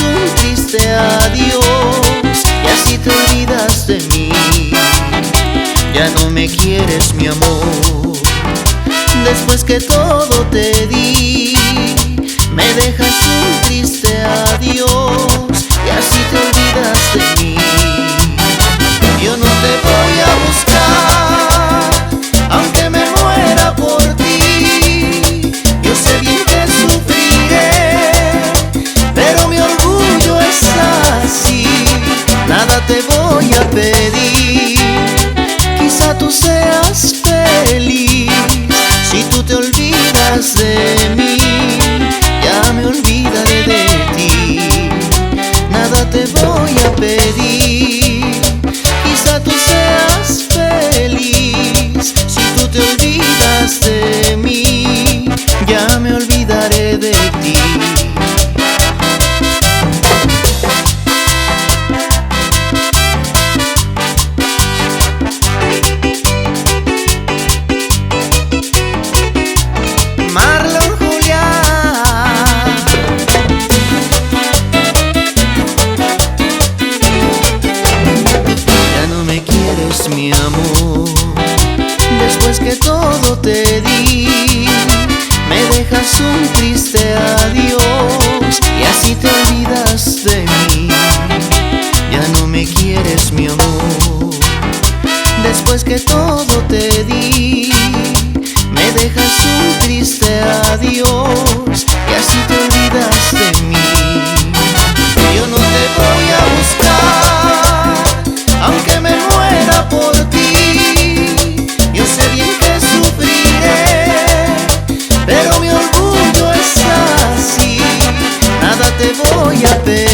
un triste adiós y así te olvidas de mí. Ya no me quieres, mi amor, después que todo te di. Me dejas un triste adiós y así te olvidas de mí. Yo no te voy a buscar, aunque me muera por ti. Yo sé bien que sufriré, pero mi orgullo es así. Nada te voy a pedir, quizá tú seas feliz. Si tú te olvidas de mí, ya me olvidaré de ti. Nada te voy a pedir, quizá tú seas feliz. Si tú te olvidas de mí, ya me olvidaré de ti. Mi amor, después que todo te di, me dejas un triste adiós y así te olvidas de mí. Ya no me quieres, mi amor, después que todo te di, me dejas un triste adiós y así te olvidas de mí. Yo no te voy a buscar, aunque me muera por ti. Yo sé bien que sufriré, pero mi orgullo es así. Nada te voy a pedir,